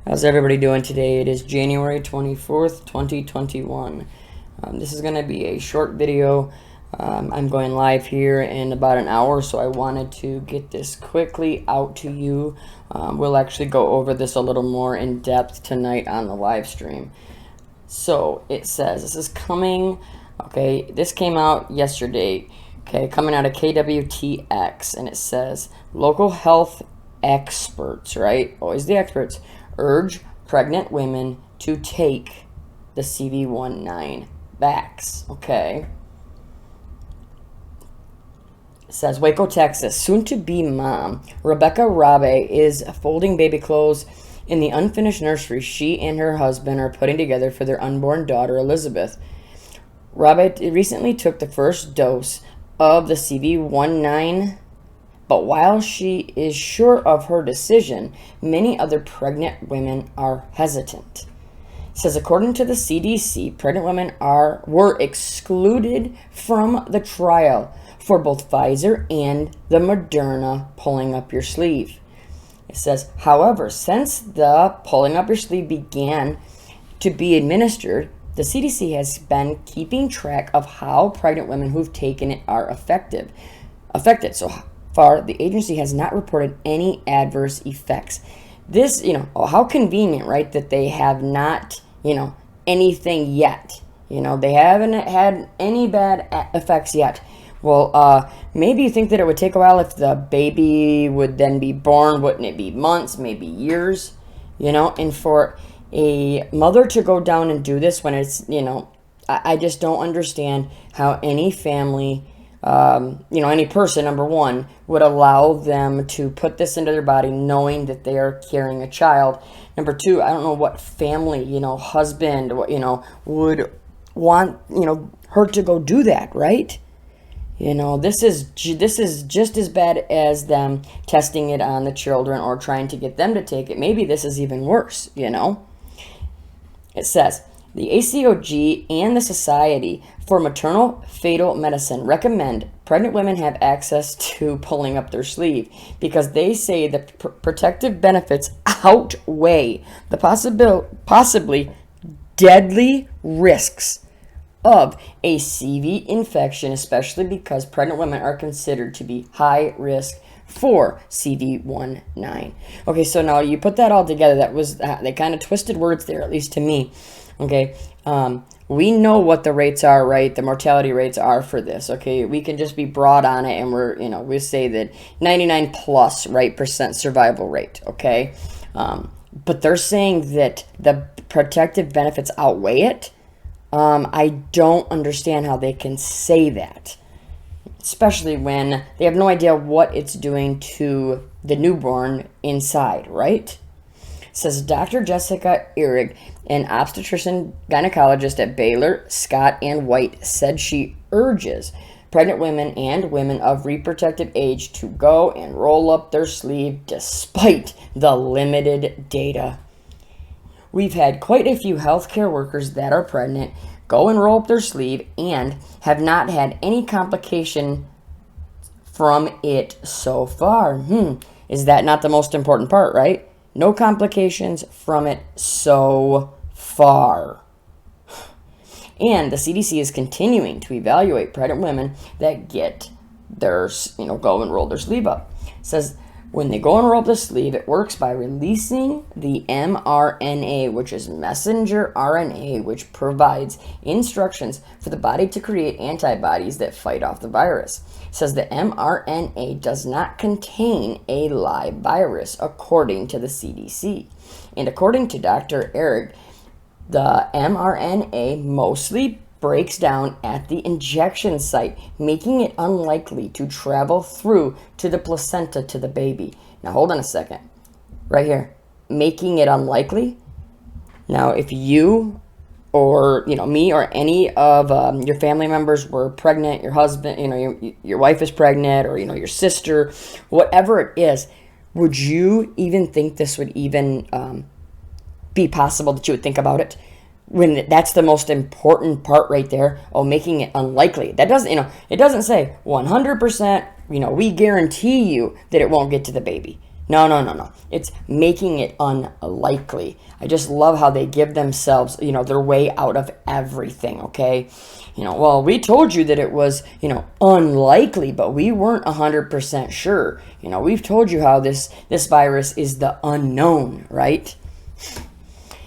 How's everybody doing today? It is January 24th, 2021. This is going to be a short video. I'm going live here in about an hour, so I wanted to get this quickly out to you. We'll actually go over this a little more in depth tonight on the live stream. So it says, this is coming, okay, this came out yesterday, okay, coming out of KWTX, and it says, local health experts, right? Always the experts. Urge pregnant women to take the CV19 vax. Okay. It says Waco, Texas. Soon-to-be mom Rebecca Rabe is folding baby clothes in the unfinished nursery she and her husband are putting together for their unborn daughter Elizabeth. Rabe recently took the first dose of the CV19. But while she is sure of her decision, many other pregnant women are hesitant. It says, according to the CDC, pregnant women were excluded from the trial for both Pfizer and the Moderna pulling up your sleeve. It says, however, since the pulling up your sleeve began to be administered, the CDC has been keeping track of how pregnant women who've taken it are affected. So far, the agency has not reported any adverse effects. This, how convenient, right, that they have not, anything yet. They haven't had any bad effects yet. Well, maybe you think that it would take a while if the baby would then be born. Wouldn't it be months, maybe years? And for a mother to go down and do this when it's, I just don't understand how any family, any person, number one, would allow them to put this into their body knowing that they are carrying a child. Number two, I don't know what family, husband, would want, her to go do that, right? This is just as bad as them testing it on the children or trying to get them to take it. Maybe this is even worse, It says, the ACOG and the Society for Maternal Fetal Medicine recommend pregnant women have access to pulling up their sleeve because they say the protective benefits outweigh the possibly deadly risks of a CV infection, especially because pregnant women are considered to be high risk for CV19. Okay, so now you put that all together. They kind of twisted words there, at least to me. Okay, we know what the rates are, right? The mortality rates are for this. Okay, we can just be broad on it, and we say that 99 plus, right, percent survival rate. Okay, but they're saying that the protective benefits outweigh it. I don't understand how they can say that, especially when they have no idea what it's doing to the newborn inside, right? Says Dr. Jessica Erig, an obstetrician gynecologist at Baylor, Scott and White, said she urges pregnant women and women of reproductive age to go and roll up their sleeve despite the limited data. We've had quite a few healthcare workers that are pregnant go and roll up their sleeve and have not had any complication from it so far. Is that not the most important part, right? No complications from it so far. And the CDC is continuing to evaluate pregnant women that get their, go and roll their sleeve up. It says when they go and roll up the sleeve, it works by releasing the mRNA, which is messenger RNA, which provides instructions for the body to create antibodies that fight off the virus. It says the mRNA does not contain a live virus, according to the CDC. And according to Dr. Erig, the mRNA mostly breaks down at the injection site, making it unlikely to travel through to the placenta to the baby. Now, hold on a second. Right here. Making it unlikely. Now, if you or, me or any of your family members were pregnant, your husband, your wife is pregnant, or, your sister, whatever it is, would you even think this would even be possible that you would think about it? When that's the most important part right there, making it unlikely. That doesn't, it doesn't say 100%, we guarantee you that it won't get to the baby. No. It's making it unlikely. I just love how they give themselves, their way out of everything, okay? Well, we told you that it was, unlikely, but we weren't 100% sure. We've told you how this virus is the unknown, right?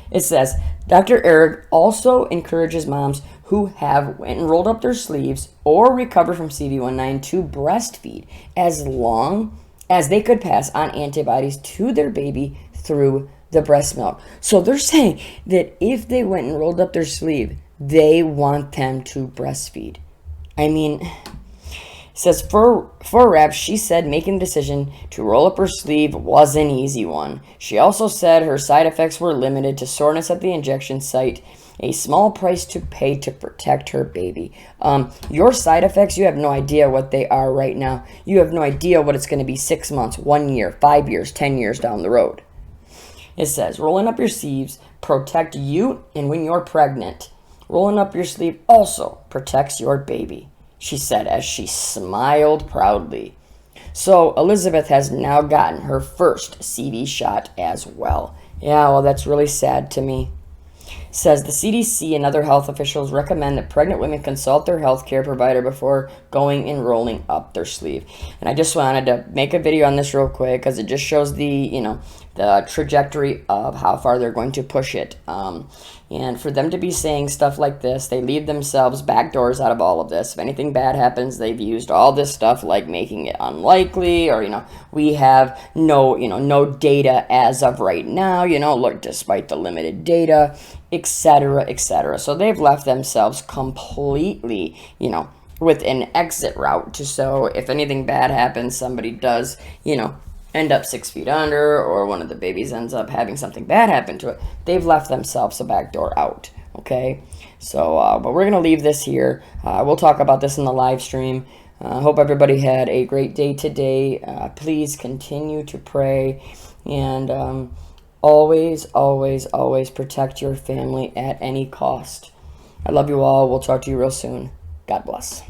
It says, Dr. Erik also encourages moms who have went and rolled up their sleeves or recovered from CV19 to breastfeed as long as they could pass on antibodies to their baby through the breast milk. So they're saying that if they went and rolled up their sleeve, they want them to breastfeed. I mean, it says for Rep, she said making the decision to roll up her sleeve was an easy one. She also said her side effects were limited to soreness at the injection site, a small price to pay to protect her baby. Your side effects, you have no idea what they are right now. You have no idea what it's going to be 6 months, 1 year, 5 years, 10 years down the road. It says, rolling up your sleeves protect you, and when you're pregnant, rolling up your sleeve also protects your baby, she said as she smiled proudly. So Elizabeth has now gotten her first CV shot as well. Yeah, well, that's really sad to me. Says the CDC and other health officials recommend that pregnant women consult their healthcare provider before going and rolling up their sleeve. And I just wanted to make a video on this real quick because it just shows the trajectory of how far they're going to push it. And for them to be saying stuff like this, they leave themselves back doors out of all of this. If anything bad happens, they've used all this stuff like making it unlikely, or we have no data as of right now, look, despite the limited data, etc., etc. So they've left themselves completely, with an exit route so if anything bad happens, somebody does, end up 6 feet under, or one of the babies ends up having something bad happen to it, they've left themselves a back door out, okay? So, but we're going to leave this here. We'll talk about this in the live stream. Hope everybody had a great day today. Please continue to pray, and always, always, always protect your family at any cost. I love you all. We'll talk to you real soon. God bless.